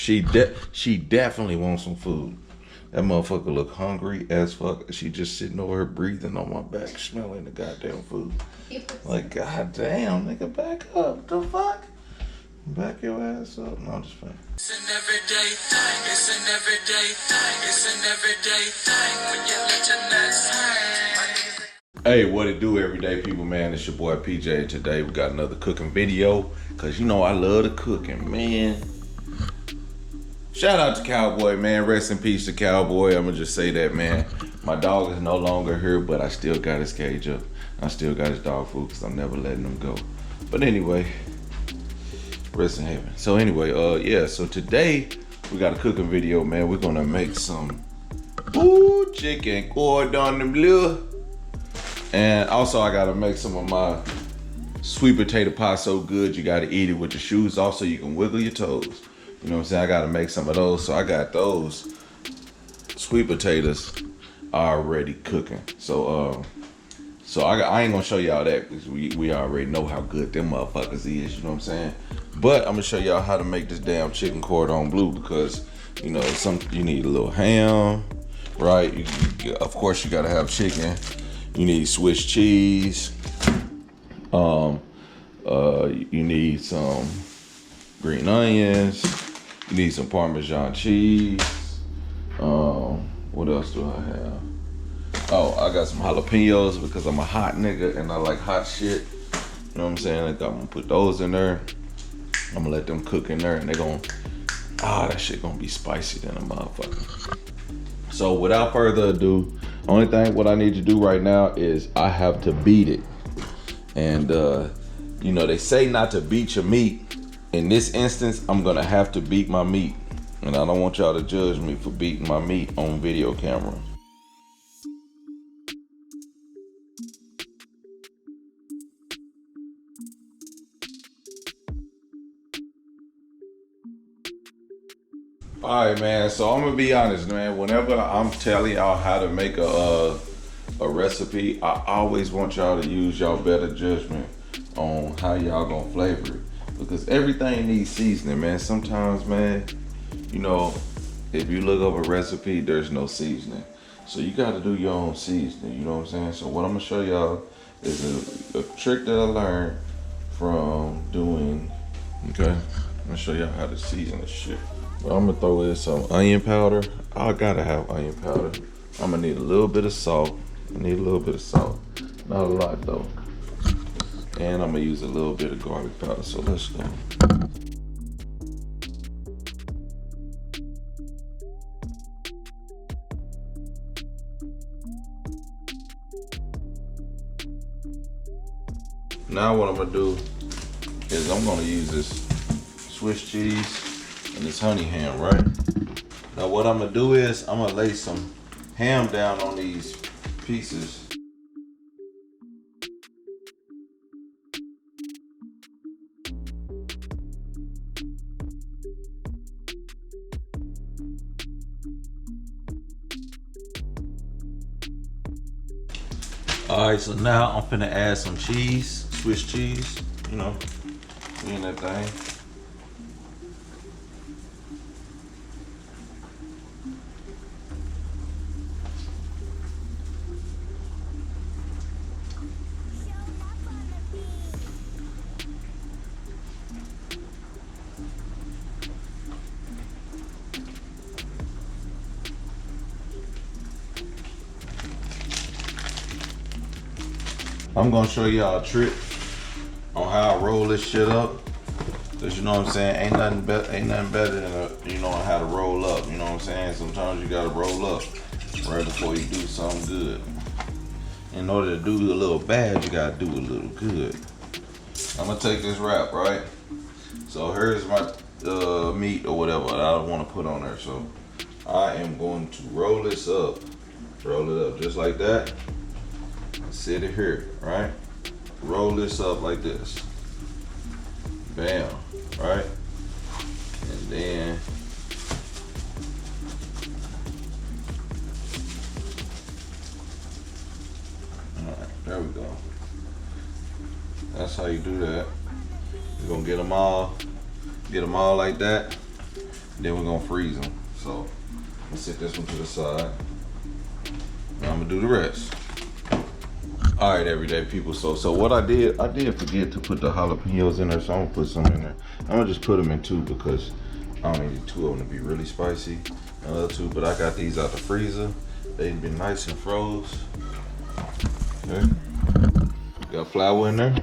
She definitely wants some food. That motherfucker look hungry as fuck. She just sitting over here breathing on my back, smelling the goddamn food. Like, goddamn, nigga, back up. The fuck? Back your ass up. No, I'm just playing. It's an everyday thing. It's an everyday thing. It's an everyday thing when you let your nuts hang. Hey, what it do, everyday people, man? It's your boy PJ. Today we got another cooking video, cause you know I love the cooking, man. Shout out to Cowboy, man. Rest in peace to Cowboy. I'ma just say that, man. My dog is no longer here, but I still got his cage up. I still got his dog food, cause I'm never letting him go. But anyway, rest in heaven. So anyway, yeah. So today we got a cooking video, man. We're gonna make some chicken Cordon Bleu. And also I gotta make some of my sweet potato pie so good you gotta eat it with your shoes off so you can wiggle your toes. You know what I'm saying? I gotta make some of those. So I got those sweet potatoes already cooking. So I ain't gonna show y'all that because we already know how good them motherfuckers is, you know what I'm saying? But I'm gonna show y'all how to make this damn chicken Cordon Bleu because, you know, you need a little ham, right? Of course you gotta have chicken. You need Swiss cheese. You need some green onions. You need some Parmesan cheese. What else do I have? Oh, I got some jalapenos because I'm a hot nigga and I like hot shit. You know what I'm saying? I'm gonna put those in there. I'm gonna let them cook in there and that shit gonna be spicy than a motherfucker. So without further ado, only thing what I need to do right now is I have to beat it. And you know, they say not to beat your meat. In this instance, I'm gonna have to beat my meat. And I don't want y'all to judge me for beating my meat on video camera. All right, man, so I'm gonna be honest, man. Whenever I'm telling y'all how to make a recipe, I always want y'all to use y'all better judgment on how y'all gonna flavor it. Because everything needs seasoning, man. Sometimes, man, you know, if you look up a recipe, there's no seasoning. So you gotta do your own seasoning, you know what I'm saying? So what I'm gonna show y'all is a trick that I learned from doing, okay? I'm gonna show y'all how to season this shit. I'm gonna throw in some onion powder. I gotta have onion powder. I'm gonna need a little bit of salt. Not a lot though. And I'm gonna use a little bit of garlic powder. So let's go. Now what I'm gonna do is I'm gonna use this Swiss cheese and this honey ham, right? Now what I'm gonna do is I'm gonna lay some ham down on these pieces. All right, so now I'm finna add some cheese, Swiss cheese, you know, in that thing. I'm gonna show y'all a trick on how I roll this shit up. Cause you know what I'm saying, ain't nothing better than you know how to roll up. You know what I'm saying? Sometimes you gotta roll up right before you do something good. In order to do a little bad, you gotta do a little good. I'm gonna take this wrap, right? So here's my meat or whatever that I want to put on there. So I am going to roll this up. Roll it up just like that. Sit it here, right? Roll this up like this. Bam, right? And then all right, there we go. That's how you do that. You're gonna get them all like that. Then we're gonna freeze them. So let's set this one to the side. Now I'm gonna do the rest. All right, everyday people. So what I did forget to put the jalapenos in there, so I'm gonna put some in there. I'm gonna just put them in two because I don't need two of them to be really spicy. Another two, but I got these out the freezer. They've been nice and froze. Okay. Got flour in there.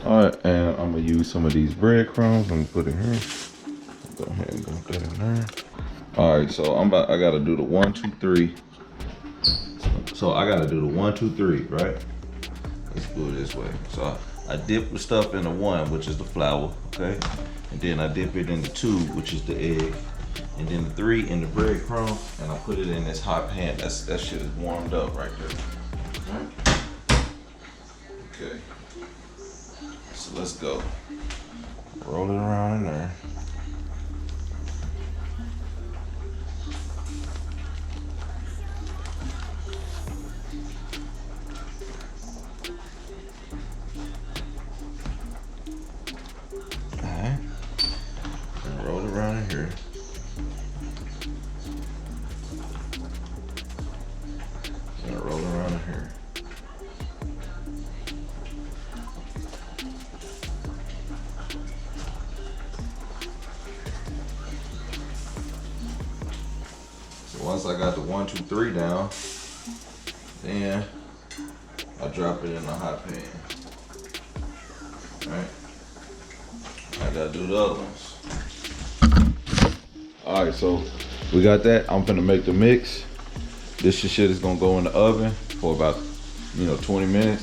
All right, and I'm gonna use some of these breadcrumbs. I'm gonna put it here. Go ahead and put that in there. All right, so I gotta do the 1, 2, 3. So I gotta do the 1, 2, 3, right? Let's do it this way. So I dip the stuff in the 1, which is the flour, okay? And then I dip it in the 2, which is the egg. And then the 3 in the breadcrumb, and I put it in this hot pan. That shit is warmed up right there. Right? Okay. So let's go. Roll it around in there. Alright. And roll it around in here. And roll it around in here. Once I got the 1, 2, 3 down, then I drop it in the hot pan. All right. I gotta do the other ones. All right, so we got that. I'm finna make the mix. This shit is gonna go in the oven for about 20 minutes.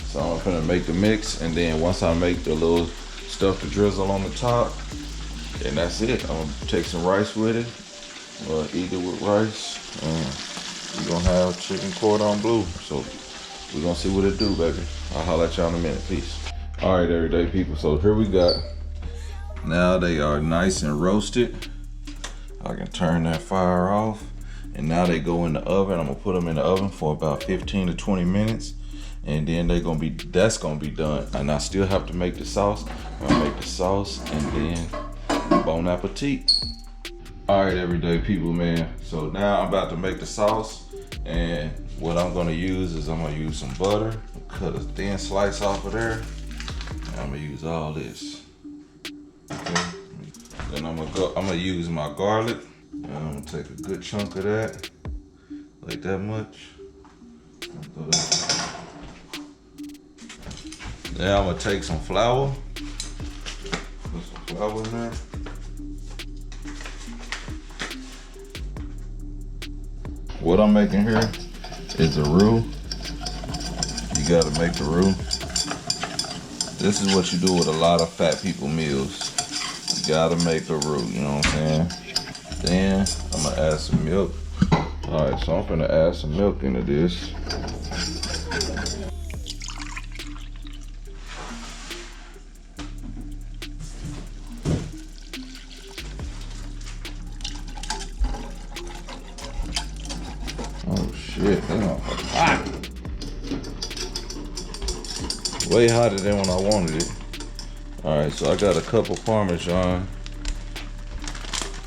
So I'm finna make the mix, and then once I make the little stuff to drizzle on the top, and that's it. I'm gonna take some rice with it. Eat it with rice. We're gonna have chicken cordon bleu. So we're gonna see what it do, baby. I'll holler at y'all in a minute. Peace. All right, everyday people. So here we got. Now they are nice and roasted. I can turn that fire off. And now they go in the oven. I'm gonna put them in the oven for about 15 to 20 minutes. And then that's gonna be done. And I still have to make the sauce. I'm gonna make the sauce and then bon appetit. All right, everyday people, man. So now I'm about to make the sauce, and what I'm gonna use is I'm gonna use some butter, cut a thin slice off of there, and I'm gonna use all this. Okay. Then I'm gonna use my garlic, and I'm gonna take a good chunk of that, like that much. Now I'm gonna take some flour, put some flour in there. What I'm making here is a roux. You gotta make the roux. This is what you do with a lot of fat people meals. You gotta make a roux, you know what I'm saying? Then I'm gonna add some milk. All right, so I'm gonna add some milk into this. Shit, that's hot. Way hotter than when I wanted it. All right, so I got a cup of Parmesan.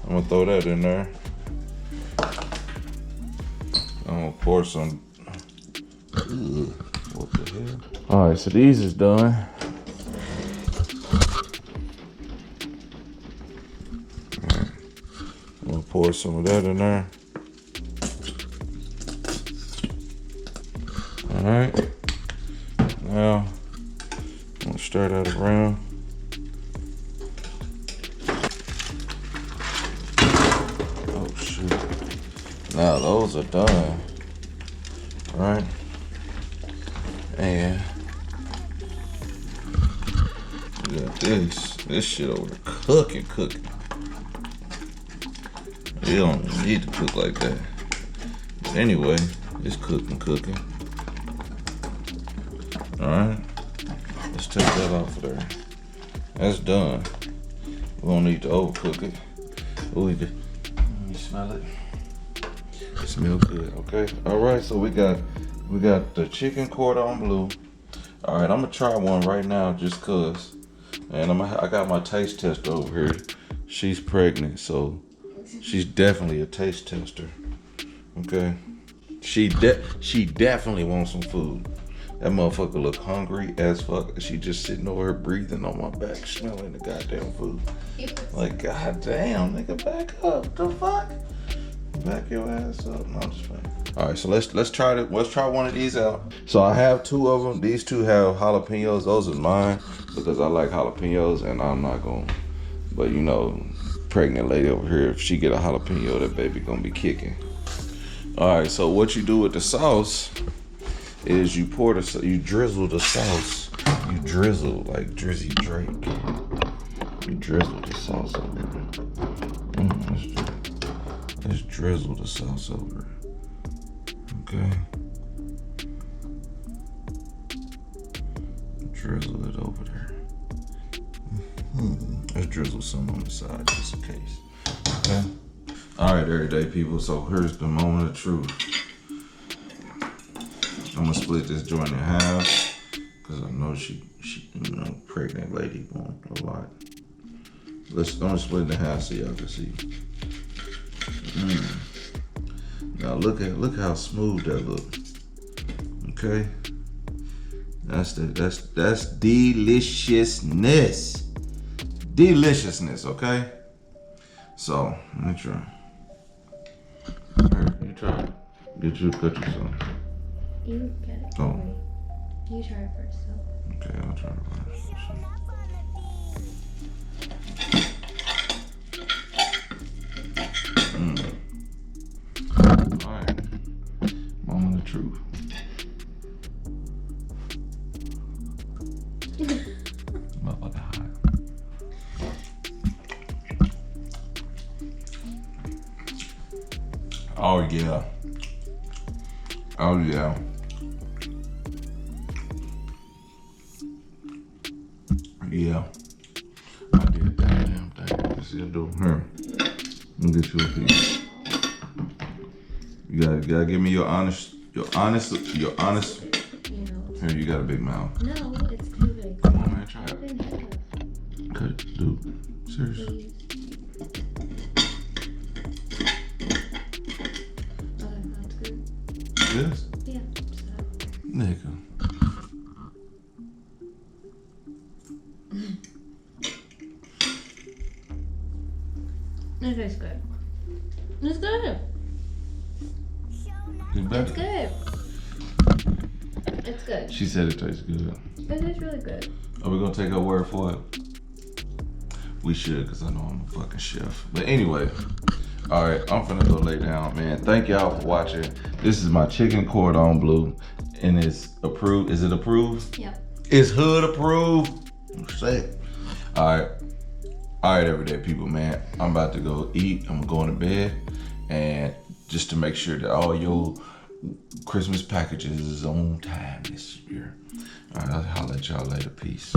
I'm gonna throw that in there. I'm gonna pour some. What the hell? All right, so these is done. Right. I'm gonna pour some of that in there. All right, now I'm gonna stir that around. Oh shoot! Now those are done. All right, and we got this shit over there cooking. You don't need to cook like that. But anyway, it's cooking. All right, let's take that off of there. That's done. We don't need to overcook it. Ooh, let me smell it. It smells good. Okay. All right. So we got the chicken cordon bleu. All right, I'm gonna try one right now just cause. And I got my taste tester over here. She's pregnant, so she's definitely a taste tester. Okay. She definitely wants some food. That motherfucker look hungry as fuck. She just sitting over here breathing on my back, smelling the goddamn food. Like, goddamn, nigga, back up. The fuck? Back your ass up. No, I'm just playing. All right, so let's try one of these out. So I have two of them. These two have jalapenos. Those are mine because I like jalapenos, and I'm not gonna. But you know, pregnant lady over here, if she get a jalapeno, that baby gonna be kicking. All right, so what you do with the sauce is you drizzle the sauce. You drizzle like Drizzy Drake. You drizzle the sauce over. Let's drizzle the sauce over. Okay. Drizzle it over there. Let's drizzle some on the side just in case. Okay. All right, everyday people. So here's the moment of truth. I'm gonna split this joint in half because I know she, pregnant lady want a lot. I'm gonna split it in half so y'all can see. Now look how smooth that look. Okay, that's deliciousness. Deliciousness. Okay. So let me try. Here, you try. Cut you some. You get it. Oh. You try first, so. Okay, I'll try first. Alright. Moment of truth. Motherfucker hot. Oh yeah. Oh yeah. Yeah. I did that damn thing. Let's see, I do. Here. Let me get you a piece. You gotta give me your honest. You know. Here, you got a big mouth. No, it's too big. Come on, man, try it. Cut it in half. Cut it, dude. Seriously. Please. Okay, that's good. This? Yeah. Stop. Nigga. It tastes good. It's good. It's better. It's good. It's good. She said it tastes good. It is really good. Are we gonna take her word for it? We should, because I know I'm a fucking chef. But anyway, all right, I'm finna go lay down, man. Thank y'all for watching. This is my chicken cordon bleu, and it's approved. Is it approved? Yep. It's hood approved. Say it. All right, everyday people, man. I'm about to go eat. I'm going to bed, and just to make sure that all your Christmas packages is on time this year. All right, I'll holler at y'all later. Peace.